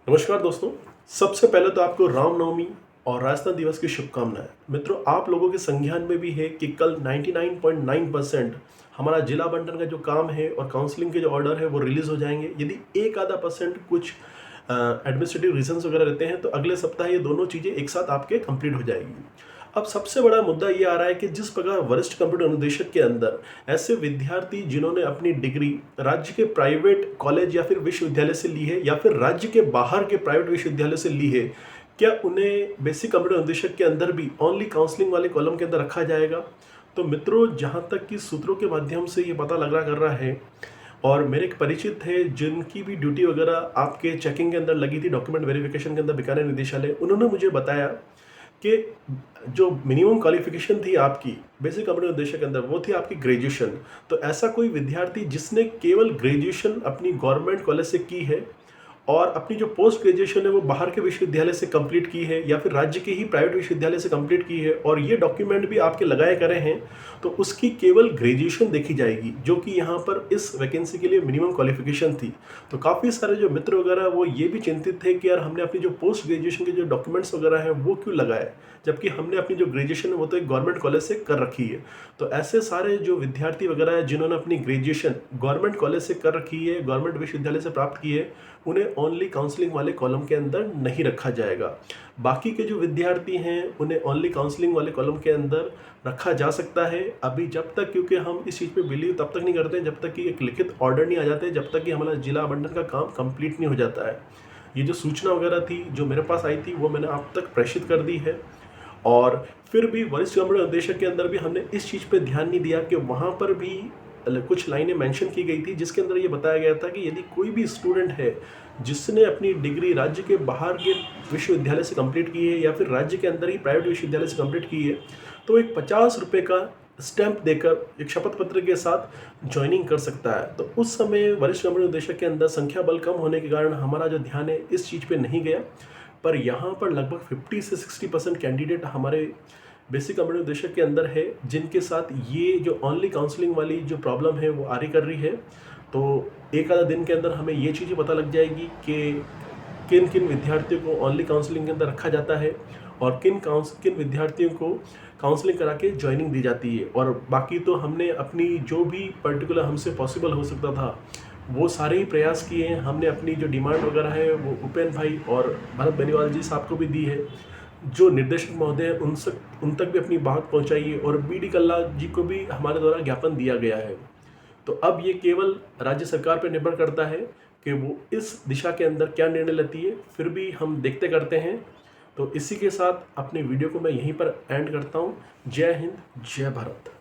नमस्कार दोस्तों। सबसे पहले तो आपको रामनवमी और राजस्थान दिवस की शुभकामनाएं। मित्रों, आप लोगों के संज्ञान में भी है कि कल 99.9% हमारा जिला बंटन का जो काम है और काउंसलिंग के जो ऑर्डर है वो रिलीज हो जाएंगे। यदि एक आधा परसेंट कुछ एडमिनिस्ट्रेटिव रीजंस वगैरह रहते हैं तो अगले सप्ताह ये दोनों चीज़ें एक साथ आपके कंप्लीट हो जाएगी। अब सबसे बड़ा मुद्दा ये आ रहा है कि जिस प्रकार वरिष्ठ कंप्यूटर अनुदेशक के अंदर ऐसे विद्यार्थी जिन्होंने अपनी डिग्री राज्य के प्राइवेट कॉलेज या फिर विश्वविद्यालय से ली है या फिर राज्य के बाहर के प्राइवेट विश्वविद्यालय से ली है, क्या उन्हें बेसिक कंप्यूटर अनुदेशक के अंदर भी ओनली काउंसलिंग वाले कॉलम के अंदर रखा जाएगा? तो मित्रों, जहाँ तक कि सूत्रों के माध्यम से ये पता लग रहा है और मेरे एक परिचित थे जिनकी भी ड्यूटी वगैरह आपके चेकिंग के अंदर लगी थी, डॉक्यूमेंट वेरिफिकेशन के अंदर बीकानेर निदेशालय, उन्होंने मुझे बताया कि जो मिनिमम क्वालिफिकेशन थी आपकी बेसिक कंप्यूटर उद्देश्य के अंदर वो थी आपकी ग्रेजुएशन। तो ऐसा कोई विद्यार्थी जिसने केवल ग्रेजुएशन अपनी गवर्नमेंट कॉलेज से की है और अपनी जो पोस्ट ग्रेजुएशन है वो बाहर के विश्वविद्यालय से कंप्लीट की है या फिर राज्य के ही प्राइवेट विश्वविद्यालय से कंप्लीट की है और ये डॉक्यूमेंट भी आपके लगाए करे हैं, तो उसकी केवल ग्रेजुएशन देखी जाएगी, जो कि यहाँ पर इस वैकेंसी के लिए मिनिमम क्वालिफिकेशन थी। तो काफ़ी सारे जो मित्र वगैरह वो ये भी चिंतित थे कि यार हमने अपनी जो पोस्ट ग्रेजुएशन के जो डॉक्यूमेंट्स वगैरह हैं वो क्यों लगाए, जबकि हमने अपनी जो ग्रेजुएशन है वो तो एक गवर्नमेंट कॉलेज से कर रखी है। तो ऐसे सारे जो विद्यार्थी वगैरह हैं जिन्होंने अपनी ग्रेजुएशन गवर्नमेंट कॉलेज से कर रखी है, गवर्नमेंट विश्वविद्यालय से प्राप्त की है, उन्हें ओनली काउंसलिंग वाले कॉलम के अंदर नहीं रखा जाएगा। बाकी के जो विद्यार्थी हैं उन्हें ओनली काउंसलिंग वाले कॉलम के अंदर रखा जा सकता है अभी, जब तक, क्योंकि हम इस चीज़ पे बिलीव तब तक नहीं करते जब तक कि एक लिखित ऑर्डर नहीं आ जाते, जब तक कि हमारा जिला आवंटन का काम कंप्लीट नहीं हो जाता है। ये जो सूचना वगैरह थी जो मेरे पास आई थी वो मैंने आप तक प्रेषित कर दी है। और फिर भी वरिष्ठ कंप्यूटर निदेशक के अंदर भी हमने इस चीज़ पे ध्यान नहीं दिया कि वहाँ पर भी कुछ लाइनें मेंशन की गई थी जिसके अंदर ये बताया गया था कि यदि कोई भी स्टूडेंट है जिसने अपनी डिग्री राज्य के बाहर के विश्वविद्यालय से कंप्लीट की है या फिर राज्य के अंदर ही प्राइवेट विश्वविद्यालय से कंप्लीट की है, तो एक 50 रुपये का स्टैंप देकर एक शपथ पत्र के साथ ज्वाइनिंग कर सकता है। तो उस समय वरिष्ठ कंप्यूटर निदेशक के अंदर संख्या बल कम होने के कारण हमारा जो ध्यान है इस चीज़ पे नहीं गया, पर यहाँ पर लगभग 50 से 60% कैंडिडेट हमारे बेसिक कंप्यूटर निदेशक के अंदर है जिनके साथ ये जो ओनली काउंसलिंग वाली जो प्रॉब्लम है वो आ रही कर रही है। तो एक आधा दिन के अंदर हमें ये चीज़ें पता लग जाएगी कि किन किन विद्यार्थियों को ओनली काउंसलिंग के अंदर रखा जाता है और किन विद्यार्थियों को काउंसलिंग करा के ज्वाइनिंग दी जाती है। और बाकी तो हमने अपनी जो भी पर्टिकुलर हमसे पॉसिबल हो सकता था वो सारे ही प्रयास किए हैं। हमने अपनी जो डिमांड वगैरह है वो उपेन भाई और भरत बेनीवाल जी साहब को भी दी है, जो निर्देशक महोदय हैं उन तक भी अपनी बात पहुंचाई है और बी डी कल्ला जी को भी हमारे द्वारा ज्ञापन दिया गया है। तो अब ये केवल राज्य सरकार पर निर्भर करता है कि वो इस दिशा के अंदर क्या निर्णय लेती है, फिर भी हम देखते करते हैं। तो इसी के साथ अपने वीडियो को मैं यहीं पर एंड करता हूँ। जय हिंद, जय भारत।